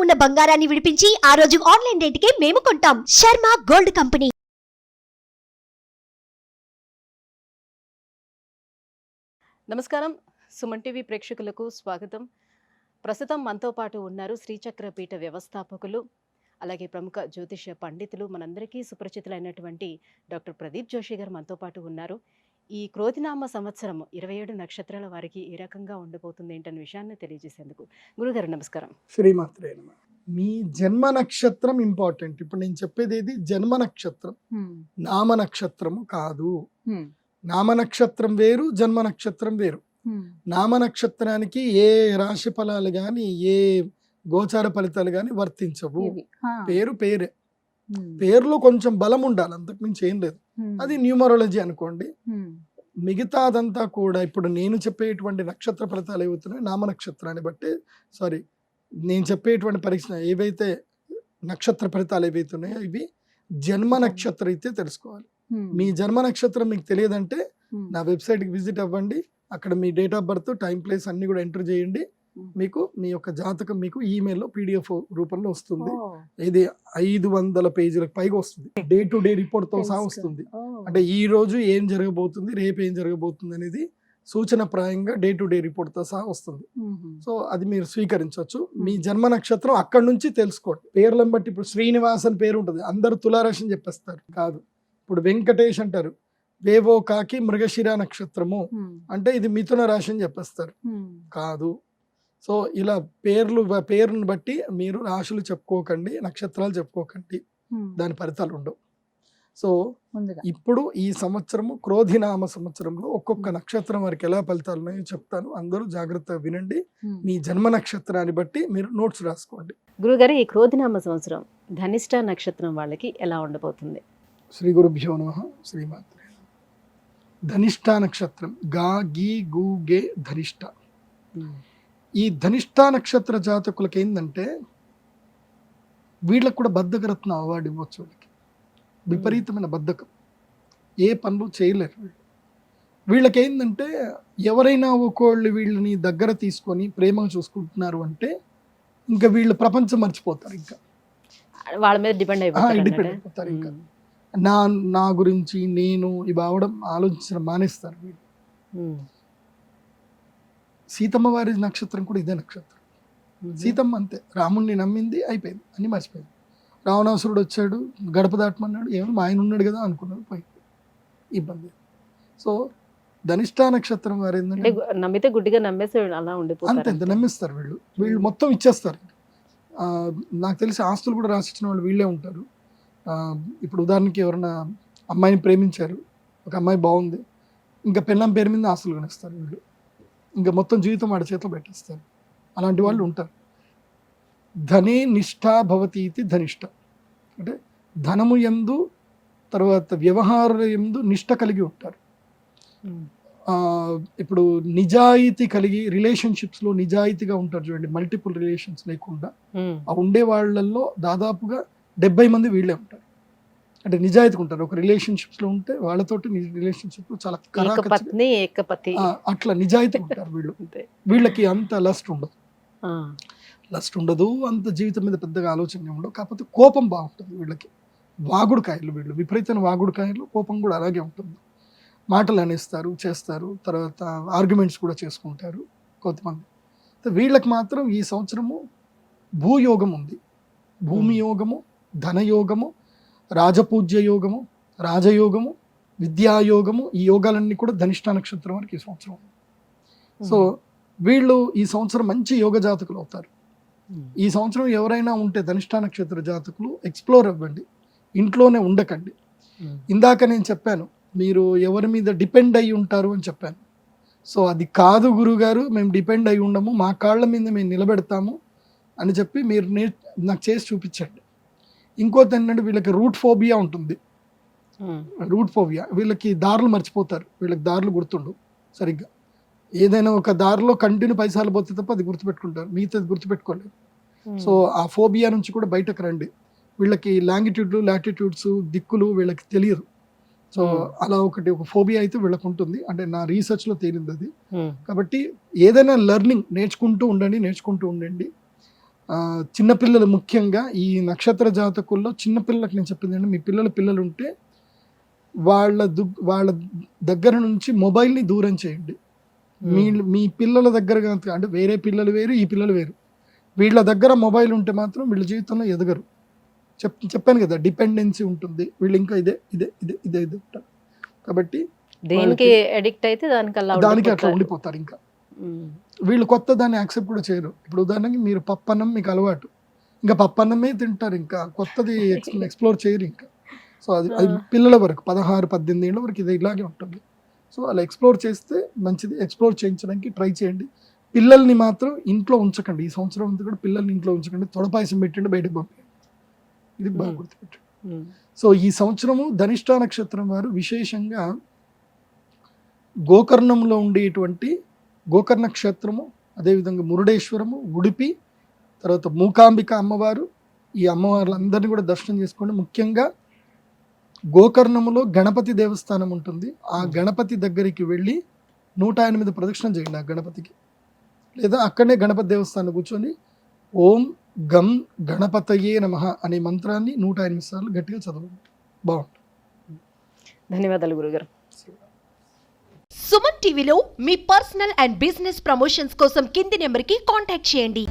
ఉన్న బంగారాన్ని విడిపించి ఆ రోజు ఆన్లైన్ రేటుకే మేము కొంటాం. Sharma gold company. నమస్కారం, సుమన్ టీవీ ప్రేక్షకులకు స్వాగతం. ప్రస్తుతం మనతో పాటు ఉన్నారు శ్రీచక్ర పీఠ వ్యవస్థాపకులు, అలాగే ప్రముఖ జ్యోతిష పండితులు, మనందరికీ సుపరిచితులైనటువంటి డాక్టర్ ప్రదీప్ జోషి గారు మనతో పాటు ఉన్నారు. ఈ క్రోధినామ సంవత్సరం 27 నక్షత్రాల వారికి ఏ రకంగా ఉండబోతుంది ఏంటనే విషయాన్ని తెలియజేసేందుకు గురుగారు నమస్కారం. శ్రీమాత్రే నమః. మీ జన్మ నక్షత్రం ఇంపార్టెంట్. ఇప్పుడు నేను చెప్పేది ఏది జన్మ నక్షత్రం, నామ నక్షత్రము కాదు. నామ నక్షత్రం వేరు, జన్మ నక్షత్రం వేరు. నామ నక్షత్రానికి ఏ రాశి ఫలాలు గాని ఏ గోచార ఫలితాలు గాని వర్తించవు. పేరు పేరే, పేరులో కొంచెం బలం ఉండాలి, అంతకు మించి ఏం లేదు. అది న్యూమరాలజీ అనుకోండి. మిగతాదంతా కూడా ఇప్పుడు నేను చెప్పేటువంటి నక్షత్ర ఫలితాలు ఏవవుతున్నాయి నామ నక్షత్రాన్ని బట్టి, సారీ నేను చెప్పేటువంటి పరీక్ష ఏవైతే నక్షత్ర ఫలితాలు ఏవైతున్నాయో ఇవి జన్మ నక్షత్రం అయితే తెలుసుకోవాలి. మీ జన్మ నక్షత్రం మీకు తెలియదంటే నా వెబ్సైట్కి విజిట్ అవ్వండి. అక్కడ మీ date of birth, time, place అన్ని కూడా ఎంటర్ చేయండి. మీకు మీ యొక్క జాతకం మీకు ఈమెయిల్లో PDF రూపంలో వస్తుంది. ఇది 500 పేజీలకు పైగా వస్తుంది. డే టు డే రిపోర్ట్ తో సహా వస్తుంది. అంటే ఈ రోజు ఏం జరగబోతుంది, రేపు ఏం జరగబోతుంది అనేది సూచన ప్రాయంగా డే టు డే రిపోర్ట్ తో సహా వస్తుంది. సో అది మీరు స్వీకరించవచ్చు. మీ జన్మ నక్షత్రం అక్కడ నుంచి తెలుసుకోండి. పేర్లను బట్టి ఇప్పుడు శ్రీనివాస్ అని పేరు ఉంటుంది, అందరూ తులారాశి అని చెప్పేస్తారు. కాదు. ఇప్పుడు వెంకటేష్ అంటారు, వేవో కాకి మృగశిర నక్షత్రము అంటే ఇది మిథున రాశి అని చెప్పేస్తారు. కాదు. సో ఇలా పేరును బట్టి మీరు రాశులు చెప్పుకోకండి, నక్షత్రాలు చెప్పుకోకండి, దాని ఫలితాలు ఉండవు. సో ఇప్పుడు ఈ సంవత్సరము క్రోధినామ సంవత్సరంలో ఒక్కొక్క నక్షత్రం వారికి ఎలా ఫలితాలు ఉన్నాయో చెప్తాను. అందరూ జాగ్రత్తగా వినండి. మీ జన్మ నక్షత్రాన్ని బట్టి మీరు నోట్స్ రాసుకోండి. గురుగారు, ఈ క్రోధినామ సంవత్సరం ధనిష్ట నక్షత్రం వాళ్ళకి ఎలా ఉండబోతుంది? శ్రీ గురుభ్యో నమః. శ్రీమాత్రే. ధనిష్ట నక్షత్రం గా గీ గు గే ధనిష్ట. ఈ ధనిష్ట నక్షత్ర జాతకులకి ఏంటంటే వీళ్ళకు కూడా బద్ధకరత్న అవార్డు ఇవ్వచ్చు. వాళ్ళకి విపరీతమైన బద్ధకం, ఏ పనులు చేయలేరు. వీళ్ళకి ఏంటంటే ఎవరైనా ఒకళ్ళు వీళ్ళని దగ్గర తీసుకొని ప్రేమగా చూసుకుంటున్నారు అంటే ఇంకా వీళ్ళు ప్రపంచం మర్చిపోతారు, ఇంకా వాళ్ళ మీద డిపెండ్ అయిపోతారు. ఇంకా నా గురించి నేను ఇవి అవడం ఆలోచించడం మానేస్తారు వీళ్ళు. సీతమ్మ వారి నక్షత్రం కూడా ఇదే నక్షత్రం. సీతమ్మ అంతే, రాముణ్ణి నమ్మింది, అయిపోయింది, అన్ని మర్చిపోయింది. రావణాసురుడు వచ్చాడు, గడప దాటమన్నాడు, ఏమో మా ఆయన ఉన్నాడు కదా అనుకున్నాడు, పోయింది, ఇబ్బంది. సో ధనిష్ట నక్షత్రం వారు ఏంటంటే నమ్మితే గుడ్డిగా నమ్మేసి అలా ఉండిపోతారు. అంతే నమ్మిస్తారు వీళ్ళు మొత్తం ఇచ్చేస్తారు. నాకు తెలిసి ఆస్తులు కూడా రాసిచ్చిన వాళ్ళు వీళ్ళే ఉంటారు. ఇప్పుడు ఉదాహరణకి ఎవరైనా అమ్మాయిని ప్రేమించారు, ఒక అమ్మాయి బాగుంది, ఇంకా పెళ్ళాం పేరు మీద ఆస్తులు కొనిస్తారు వీళ్ళు, ఇంకా మొత్తం జీవితం వాడి చేతిలో పెట్టేస్తారు. అలాంటి వాళ్ళు ఉంటారు. ధనే నిష్ఠా భవతి ఇది ధనిష్ట అంటే ధనము యందు తర్వాత వ్యవహార యందు నిష్ఠ కలిగి ఉంటారు. ఇప్పుడు నిజాయితీ కలిగి రిలేషన్షిప్స్లో నిజాయితీగా ఉంటారు చూడండి, మల్టిపుల్ రిలేషన్స్ లేకుండా. ఆ ఉండే వాళ్ళల్లో దాదాపుగా 70 మంది వీళ్ళే ఉంటారు. అంటే నిజాయితీగా ఉంటారు. ఒక రిలేషన్షిప్స్ లో ఉంటే వాళ్ళతోటి రిలేషన్షిప్ చాలా అట్లా నిజాయితీ ఉంటారు వీళ్ళు. వీళ్ళకి అంత లస్ట్ ఉండదు, అంత జీవితం మీద పెద్దగా ఆలోచన ఉండవు. కాకపోతే కోపం బాగుంటుంది వీళ్ళకి. వాగుడుకాయలు వీళ్ళు, విపరీతమైన వాగుడుకాయలు, కోపం కూడా అలాగే ఉంటుంది. మాటలు అనేస్తారు, చేస్తారు, తర్వాత ఆర్గ్యుమెంట్స్ కూడా చేసుకుంటారు కొంతమంది. వీళ్ళకి మాత్రం ఈ సంవత్సరము భూయోగం ఉంది. భూమి యోగము, ధనయోగము, రాజపూజ్య యోగము, రాజయోగము, విద్యాయోగము, ఈ యోగాలన్నీ కూడా ధనిష్ట నక్షత్రం వరకు ఈ సంవత్సరం. సో వీళ్ళు ఈ సంవత్సరం మంచి యోగ జాతకులు అవుతారు. ఈ సంవత్సరం ఎవరైనా ఉంటే ధనిష్ట నక్షత్ర జాతకులు ఎక్స్ప్లోర్ అవ్వండి, ఇంట్లోనే ఉండకండి. ఇందాక నేను చెప్పాను మీరు ఎవరి మీద డిపెండ్ అయి ఉంటారు అని చెప్పాను. సో అది కాదు గురుగారు, మేము డిపెండ్ అయి ఉండము, మా కాళ్ళ మీద మేము నిలబెడతాము అని చెప్పి మీరు నాకు చేసి చూపించండి. ఇంకోటి ఏంటంటే వీళ్ళకి రూట్ ఫోబియా ఉంటుంది. రూట్ ఫోబియా, వీళ్ళకి దారులు మర్చిపోతారు, వీళ్ళకి దారులు గుర్తుండవు సరిగ్గా. ఏదైనా ఒక దారిలో కంటిన్యూ పైసలు పోతే తప్ప అది గుర్తుపెట్టుకుంటారు, మిగతాది గుర్తుపెట్టుకోలేరు. సో ఆ ఫోబియా నుంచి కూడా బయటకు రండి. వీళ్ళకి లాంగిట్యూడ్లు, లాటిట్యూడ్స్, దిక్కులు వీళ్ళకి తెలియదు. సో అలా ఒక ఫోబియా అయితే వీళ్ళకు ఉంటుంది. అంటే నా రీసెర్చ్లో తేలింది అది. కాబట్టి ఏదైనా లెర్నింగ్ నేర్చుకుంటూ ఉండండి. చిన్నపిల్లలు ముఖ్యంగా ఈ నక్షత్ర జాతకుల్లో చిన్నపిల్లలకు నేను చెప్పింది ఏంటంటే, మీ పిల్లలు ఉంటే వాళ్ళ దగ్గర నుంచి మొబైల్ని దూరం చేయండి. మీ పిల్లల దగ్గర కనుక, అంటే వేరే పిల్లలు వేరు, ఈ పిల్లలు వేరు, వీళ్ళ దగ్గర మొబైల్ ఉంటే మాత్రం వీళ్ళ జీవితంలో ఎదగరు. చెప్పాను కదా, డిపెండెన్సీ ఉంటుంది, వీళ్ళు ఇంకా ఇదే ఇదే ఇదే ఇదే ఇదే ఉంటారు. కాబట్టి దేనికి అడిక్ట్ అయితే దానికి అట్లా ఉండిపోతారు. ఇంకా వీళ్ళు కొత్త దాన్ని యాక్సెప్ట్ కూడా చేయరు. ఇప్పుడు ఉదాహరణకి మీరు పప్పన్నం మీకు అలవాటు, ఇంకా పప్పన్నమే తింటారు, ఇంకా కొత్తది ఎక్స్ప్లోర్ చేయరు ఇంకా. సో అది పిల్లల వరకు 16-18 ఏళ్ళ వరకు ఇది ఇలాగే ఉంటుంది. సో అలా ఎక్స్ప్లోర్ చేస్తే మంచిది. ఎక్స్ప్లోర్ చేయించడానికి ట్రై చేయండి. పిల్లల్ని మాత్రం ఇంట్లో ఉంచకండి. ఈ సంవత్సరం అంతా కూడా పిల్లల్ని ఇంట్లో ఉంచకండి. తొడపాయసం పెట్టండి, బయటకు పంపించండి. ఇది బాగా గుర్తుపెట్టండి. సో ఈ సంవత్సరము ధనిష్ట నక్షత్రం వారు విశేషంగా గోకర్ణంలో ఉండేటువంటి గోకర్ణ క్షేత్రము, అదేవిధంగా మురుడేశ్వరము, ఉడిపి, తర్వాత మూకాంబిక అమ్మవారు, ఈ అమ్మవార్లందరినీ కూడా దర్శనం చేసుకోండి. ముఖ్యంగా గోకర్ణములో గణపతి దేవస్థానం ఉంటుంది. ఆ గణపతి దగ్గరికి వెళ్ళి 108 ప్రదక్షిణ చేయండి ఆ గణపతికి. లేదా అక్కడనే గణపతి దేవస్థానం కూర్చొని ఓం గం గణపతయే నమః అనే మంత్రాన్ని 108 సార్లు గట్టిగా చదవండి. బాగుంటుంది. ధన్యవాదాలు గురుగారు. సుమన్ టీవీలో మీ పర్సనల్ అండ్ బిజినెస్ ప్రమోషన్స్ కోసం కింది నెంబర్కి కాంటాక్ట్ చేయండి.